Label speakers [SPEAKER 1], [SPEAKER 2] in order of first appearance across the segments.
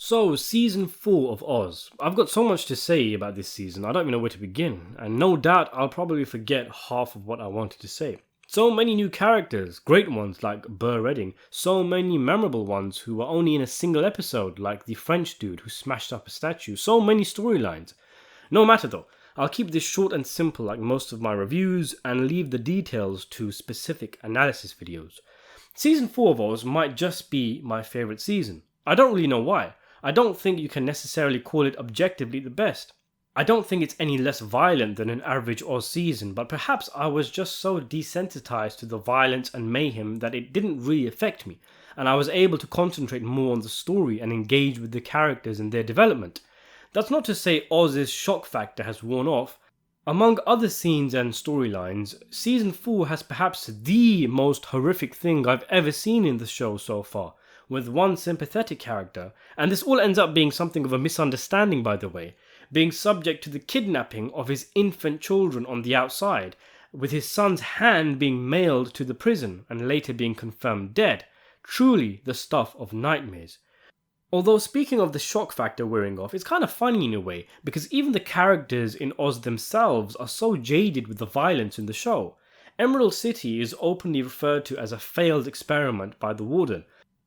[SPEAKER 1] So, season 4 of Oz. I've got so much to say about this season, I don't even know where to begin, and no doubt I'll probably forget half of what I wanted to say. So many new characters, great ones like Burr Redding, so many memorable ones who were only in a single episode, like the French dude who smashed up a statue, so many storylines. No matter though, I'll keep this short and simple like most of my reviews and leave the details to specific analysis videos. Season 4 of Oz might just be my favourite season. I don't really know why. I don't think you can necessarily call it objectively the best. I don't think it's any less violent than an average Oz season, but perhaps I was just so desensitized to the violence and mayhem that it didn't really affect me, and I was able to concentrate more on the story and engage with the characters and their development. That's not to say Oz's shock factor has worn off. Among other scenes and storylines, Season 4 has perhaps the most horrific thing I've ever seen in the show so far, with one sympathetic character, and this all ends up being something of a misunderstanding by the way, being subject to the kidnapping of his infant children on the outside, with his son's hand being mailed to the prison and later being confirmed dead. Truly the stuff of nightmares. Although speaking of the shock factor wearing off, it's kind of funny in a way, because even the characters in Oz themselves are so jaded with the violence in the show. Emerald City is openly referred to as a failed experiment by the warden,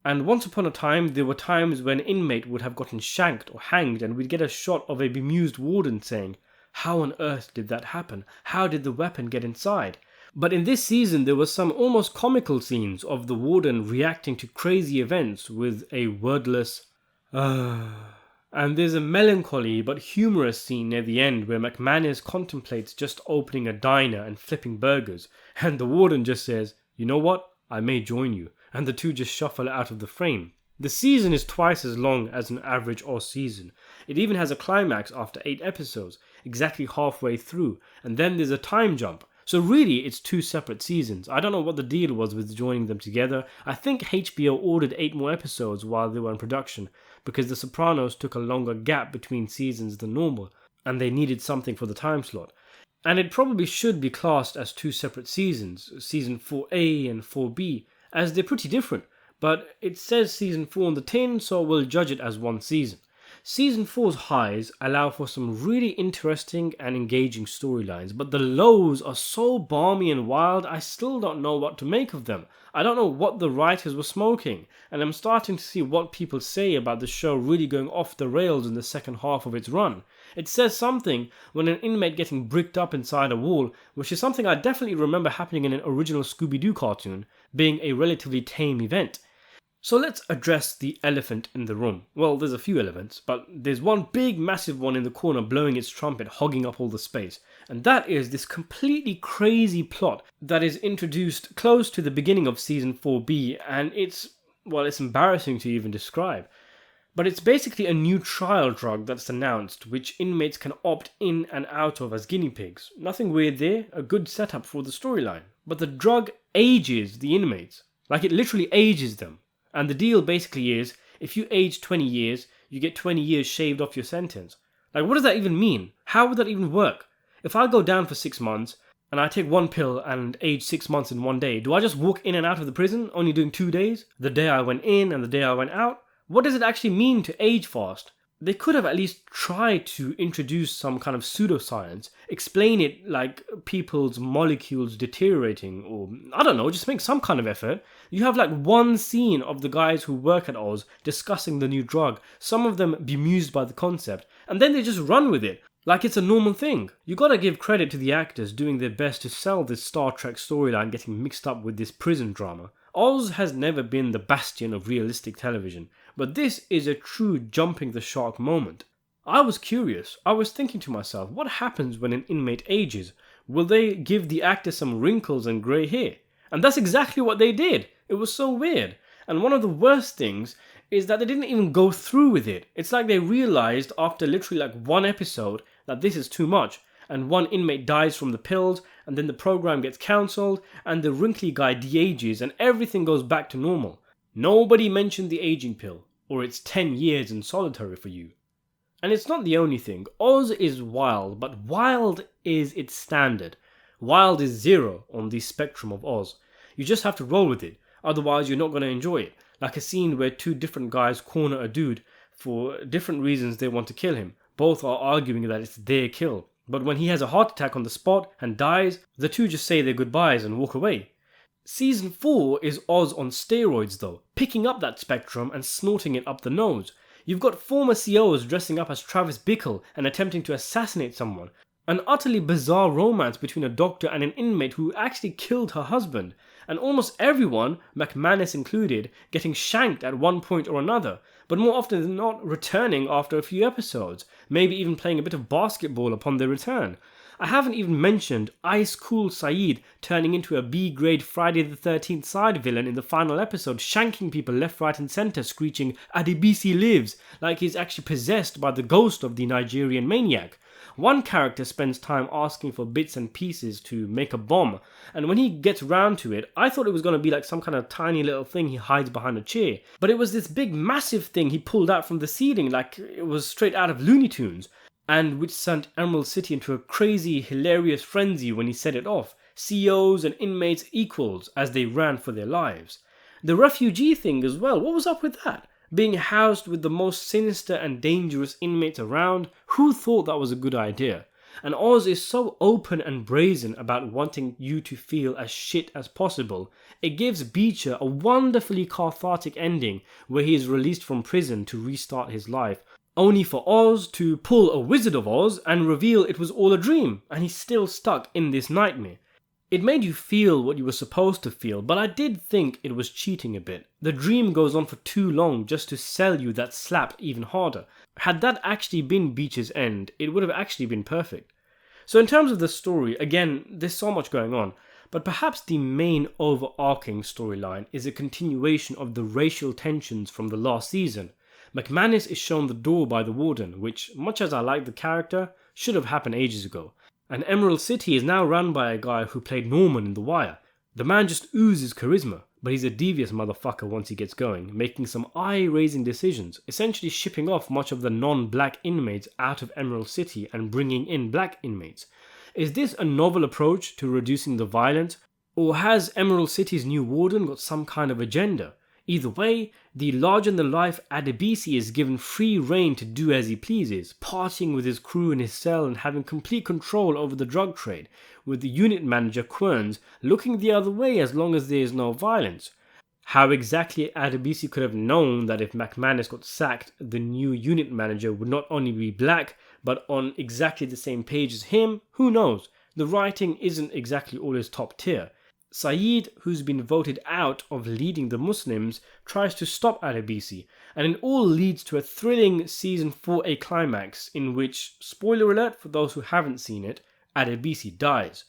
[SPEAKER 1] and once upon a time there were times when an inmate would have gotten shanked or hanged and we'd get a shot of a bemused warden saying, "How on earth did that happen? How did the weapon get inside?" But in this season there were some almost comical scenes of the warden reacting to crazy events with a wordless and there's a melancholy but humorous scene near the end where McManus contemplates just opening a diner and flipping burgers, and the warden just says, "You know what? I may join you," and the two just shuffle out of the frame. The season is twice as long as an average Oz season. It even has a climax after 8 episodes, exactly halfway through, and then there's a time jump. So really it's 2 separate seasons. I don't know what the deal was with joining them together. I think HBO ordered 8 more episodes while they were in production, because The Sopranos took a longer gap between seasons than normal, and they needed something for the time slot. And it probably should be classed as 2 separate seasons, season 4A and 4B, as they're pretty different, but it says season 4 on the tin, so we'll judge it as one season. Season 4's highs allow for some really interesting and engaging storylines, but the lows are so balmy and wild I still don't know what to make of them. I don't know what the writers were smoking, and I'm starting to see what people say about the show really going off the rails in the second half of its run. It says something when an inmate getting bricked up inside a wall, which is something I definitely remember happening in an original Scooby-Doo cartoon, being a relatively tame event. So let's address the elephant in the room. Well, there's a few elephants, but there's one big massive one in the corner blowing its trumpet, hogging up all the space. And that is this completely crazy plot that is introduced close to the beginning of season 4B, and it's embarrassing to even describe. But it's basically a new trial drug that's announced, which inmates can opt in and out of as guinea pigs. Nothing weird there, a good setup for the storyline. But the drug ages the inmates. Like, it literally ages them. And the deal basically is, if you age 20 years, you get 20 years shaved off your sentence. Like, what does that even mean? How would that even work? If I go down for 6 months, and I take one pill and age 6 months in one day, do I just walk in and out of the prison, only doing 2 days? The day I went in and the day I went out? What does it actually mean to age fast? They could have at least tried to introduce some kind of pseudoscience, explain it like people's molecules deteriorating, or I don't know, just make some kind of effort. You have like one scene of the guys who work at Oz discussing the new drug, some of them bemused by the concept, and then they just run with it like it's a normal thing. You gotta give credit to the actors doing their best to sell this Star Trek storyline getting mixed up with this prison drama. Oz has never been the bastion of realistic television, but this is a true jumping the shark moment. I was curious. I was thinking to myself, what happens when an inmate ages? Will they give the actor some wrinkles and grey hair? And that's exactly what they did. It was so weird. And one of the worst things is that they didn't even go through with it. It's like they realized after literally like 1 episode that this is too much, and one inmate dies from the pills, and then the program gets cancelled, and the wrinkly guy de-ages, and everything goes back to normal. Nobody mentioned the aging pill, or it's 10 years in solitary for you. And it's not the only thing. Oz is wild, but wild is its standard. Wild is 0 on the spectrum of Oz. You just have to roll with it, otherwise you're not going to enjoy it. Like a scene where 2 different guys corner a dude, For different reasons, they want to kill him. Both are arguing that it's their kill. But when he has a heart attack on the spot and dies, the two just say their goodbyes and walk away. Season 4 is Oz on steroids though, picking up that spectrum and snorting it up the nose. You've got former COs dressing up as Travis Bickle and attempting to assassinate someone. An utterly bizarre romance between a doctor and an inmate who actually killed her husband. And almost everyone, McManus included, getting shanked at one point or another, but more often than not returning after a few episodes, maybe even playing a bit of basketball upon their return. I haven't even mentioned Ice Cool Saeed turning into a B-grade Friday the 13th side villain in the final episode, shanking people left, right and centre, screeching "Adebisi lives," like he's actually possessed by the ghost of the Nigerian maniac. One character spends time asking for bits and pieces to make a bomb, and when he gets round to it, I thought it was going to be like some kind of tiny little thing he hides behind a chair. But it was this big massive thing he pulled out from the ceiling like it was straight out of Looney Tunes, and which sent Emerald City into a crazy, hilarious frenzy when he set it off. COs and inmates equals as they ran for their lives. The refugee thing as well, what was up with that? Being housed with the most sinister and dangerous inmates around, who thought that was a good idea? And Oz is so open and brazen about wanting you to feel as shit as possible. It gives Beecher a wonderfully cathartic ending where he is released from prison to restart his life, only for Oz to pull a Wizard of Oz and reveal it was all a dream, and he's still stuck in this nightmare. It made you feel what you were supposed to feel, but I did think it was cheating a bit. The dream goes on for too long just to sell you that slap even harder. Had that actually been Beecher's end, it would have actually been perfect. So in terms of the story, again, there's so much going on, but perhaps the main overarching storyline is a continuation of the racial tensions from the last season. McManus is shown the door by the warden, which, much as I like the character, should have happened ages ago. And Emerald City is now run by a guy who played Norman in The Wire. The man just oozes charisma, but he's a devious motherfucker once he gets going, making some eye-raising decisions, essentially shipping off much of the non-black inmates out of Emerald City and bringing in black inmates. Is this a novel approach to reducing the violence, or has Emerald City's new warden got some kind of agenda? Either way, the larger-than-life Adebisi is given free rein to do as he pleases, partying with his crew in his cell and having complete control over the drug trade, with the unit manager Querns looking the other way as long as there is no violence. How exactly Adebisi could have known that if McManus got sacked, the new unit manager would not only be black, but on exactly the same page as him, who knows? The writing isn't exactly always top tier. Saeed, who's been voted out of leading the Muslims, tries to stop Adebisi, and it all leads to a thrilling Season 4A climax in which, spoiler alert for those who haven't seen it, Adebisi dies.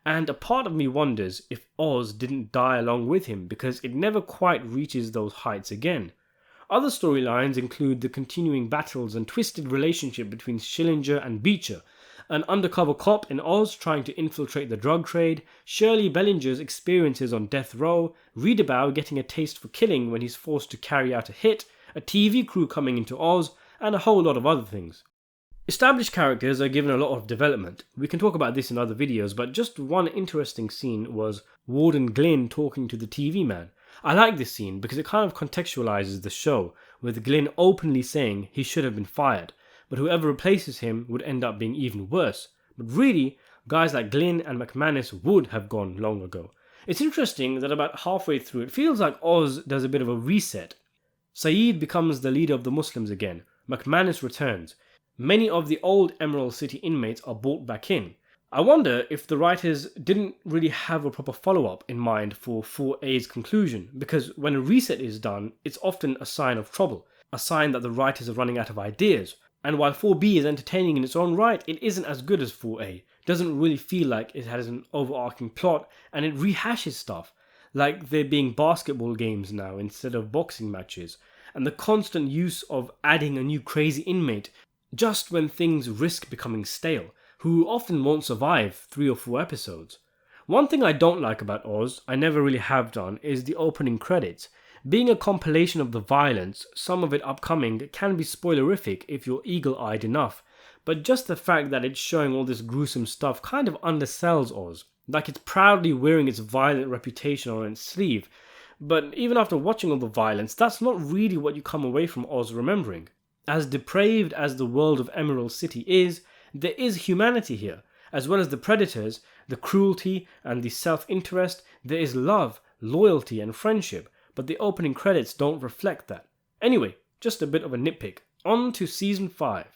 [SPEAKER 1] And a part of me wonders if Oz didn't die along with him because it never quite reaches those heights again. Other storylines include the continuing battles and twisted relationship between Schillinger and Beecher, an undercover cop in Oz trying to infiltrate the drug trade, Shirley Bellinger's experiences on death row, Reedabout getting a taste for killing when he's forced to carry out a hit, a TV crew coming into Oz, and a whole lot of other things. Established characters are given a lot of development. We can talk about this in other videos, but just one interesting scene was Warden Glynn talking to the TV man. I like this scene because it kind of contextualizes the show, with Glynn openly saying he should have been fired, but whoever replaces him would end up being even worse. But really, guys like Glynn and McManus would have gone long ago. It's interesting that about halfway through it feels like Oz does a bit of a reset. Saeed becomes the leader of the Muslims again. McManus returns. Many of the old Emerald City inmates are brought back in. I wonder if the writers didn't really have a proper follow-up in mind for 4A's conclusion, because when a reset is done, it's often a sign of trouble, a sign that the writers are running out of ideas. And while 4B is entertaining in its own right, it isn't as good as 4A. It doesn't really feel like it has an overarching plot, and it rehashes stuff, like there being basketball games now instead of boxing matches, and the constant use of adding a new crazy inmate just when things risk becoming stale, who often won't survive 3 or 4 episodes. One thing I don't like about Oz, I never really have done, is the opening credits. Being a compilation of the violence, some of it upcoming, can be spoilerific if you're eagle-eyed enough, but just the fact that it's showing all this gruesome stuff kind of undersells Oz, like it's proudly wearing its violent reputation on its sleeve. But even after watching all the violence, that's not really what you come away from Oz remembering. As depraved as the world of Emerald City is, there is humanity here. As well as the predators, the cruelty, and the self-interest, there is love, loyalty, and friendship, but the opening credits don't reflect that. Anyway, just a bit of a nitpick. On to Season 5.